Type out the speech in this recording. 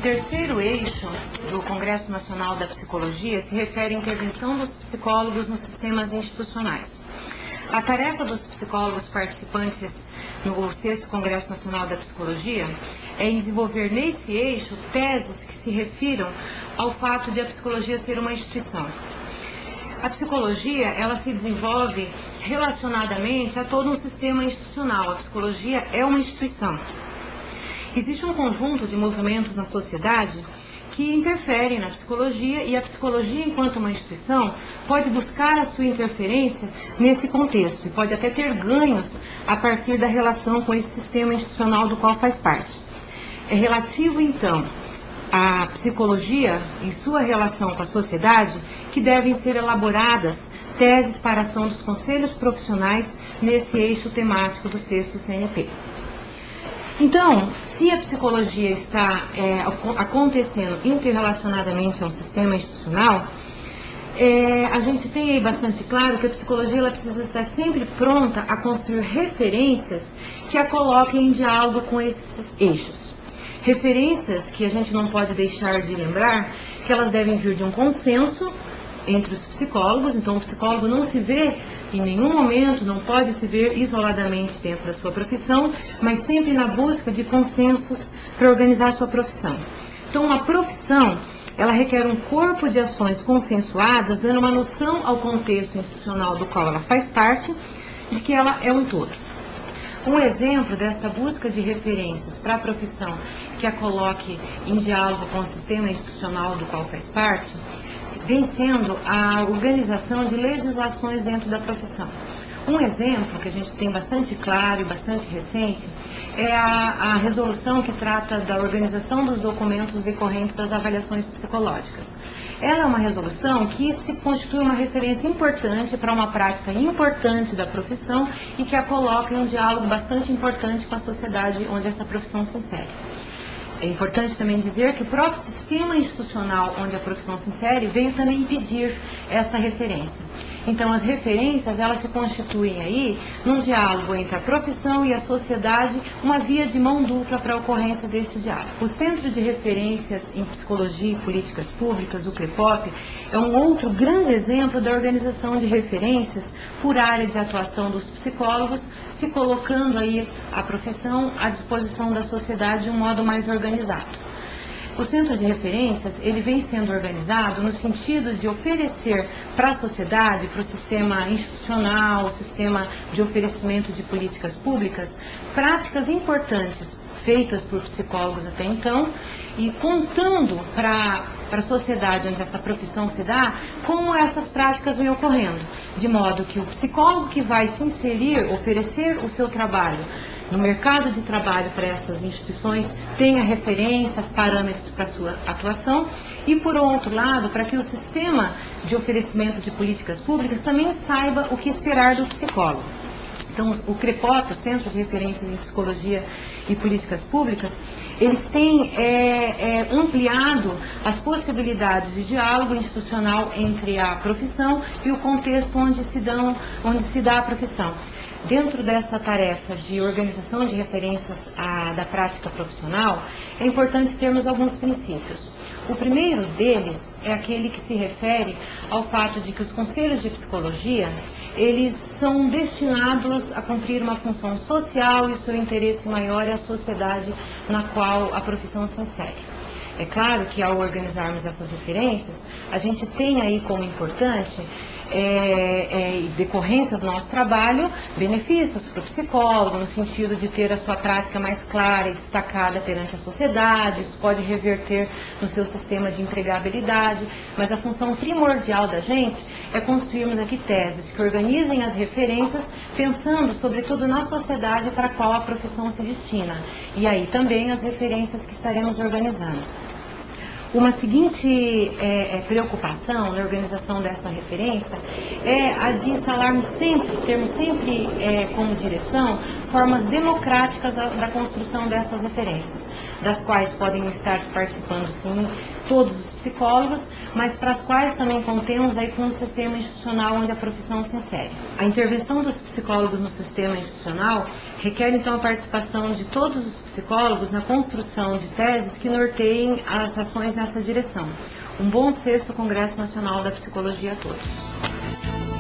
terceiro eixo do Congresso Nacional da Psicologia se refere à intervenção dos psicólogos nos sistemas institucionais. A tarefa dos psicólogos participantes no sexto Congresso Nacional da Psicologia é em desenvolver nesse eixo teses que se refiram ao fato de a psicologia ser uma instituição. A psicologia, ela se desenvolve relacionadamente a todo um sistema institucional. A psicologia é uma instituição. Existe um conjunto de movimentos na sociedade que interferem na psicologia, e a psicologia, enquanto uma instituição, pode buscar a sua interferência nesse contexto e pode até ter ganhos a partir da relação com esse sistema institucional do qual faz parte. É relativo, então, à psicologia e sua relação com a sociedade que devem ser elaboradas teses para a ação dos conselhos profissionais nesse eixo temático do sexto CNP. Então, se a psicologia está acontecendo interrelacionadamente ao sistema institucional, a gente tem aí bastante claro que a psicologia ela precisa estar sempre pronta a construir referências que a coloquem em diálogo com esses eixos. Referências que a gente não pode deixar de lembrar que elas devem vir de um consenso entre os psicólogos. Então o psicólogo não se vê em nenhum momento, não pode se ver isoladamente dentro da sua profissão, mas sempre na busca de consensos para organizar a sua profissão. Então uma profissão, ela requer um corpo de ações consensuadas, dando uma noção ao contexto institucional do qual ela faz parte, de que ela é um todo. Um exemplo dessa busca de referências para a profissão que a coloque em diálogo com o sistema institucional do qual faz parte, vem sendo a organização de legislações dentro da profissão. Um exemplo que a gente tem bastante claro e bastante recente é a resolução que trata da organização dos documentos decorrentes das avaliações psicológicas. Ela é uma resolução que se constitui uma referência importante para uma prática importante da profissão e que a coloca em um diálogo bastante importante com a sociedade onde essa profissão se insere. É importante também dizer que o próprio sistema institucional onde a profissão se insere veio também pedir essa referência. Então, as referências, elas se constituem aí num diálogo entre a profissão e a sociedade, uma via de mão dupla para a ocorrência desse diálogo. O Centro de Referências em Psicologia e Políticas Públicas, o CREPOP, é um outro grande exemplo da organização de referências por área de atuação dos psicólogos, se colocando aí a profissão à disposição da sociedade de um modo mais organizado. O Centro de Referências, ele vem sendo organizado no sentido de oferecer para a sociedade, para o sistema institucional, o sistema de oferecimento de políticas públicas, práticas importantes feitas por psicólogos até então, e contando para a sociedade onde essa profissão se dá, como essas práticas vêm ocorrendo, de modo que o psicólogo que vai se inserir, oferecer o seu trabalho no mercado de trabalho para essas instituições, tenha referências, parâmetros para a sua atuação, e por outro lado, para que o sistema de oferecimento de políticas públicas também saiba o que esperar do psicólogo. Então, o CREPOP, o Centro de Referências em Psicologia e Políticas Públicas, eles têm ampliado as possibilidades de diálogo institucional entre a profissão e o contexto onde se dá a profissão. Dentro dessa tarefa de organização de referências da prática profissional, é importante termos alguns princípios. O primeiro deles é aquele que se refere ao fato de que os conselhos de psicologia, eles são destinados a cumprir uma função social e o seu interesse maior é a sociedade na qual a profissão se insere. É claro que ao organizarmos essas referências, a gente tem aí como importante decorrência do nosso trabalho, benefícios para o psicólogo, no sentido de ter a sua prática mais clara e destacada perante a sociedade, isso pode reverter no seu sistema de empregabilidade, mas a função primordial da gente é construirmos aqui teses que organizem as referências, pensando sobretudo na sociedade para a qual a profissão se destina, e aí também as referências que estaremos organizando. Uma seguinte preocupação na organização dessa referência é a de instalarmos termos sempre como direção formas democráticas da construção dessas referências. das quais podem estar participando, sim, todos os psicólogos, mas para as quais também contemos aí com um sistema institucional onde a profissão se insere. A intervenção dos psicólogos no sistema institucional requer, então, a participação de todos os psicólogos na construção de teses que norteiem as ações nessa direção. Um bom sexto Congresso Nacional da Psicologia a todos.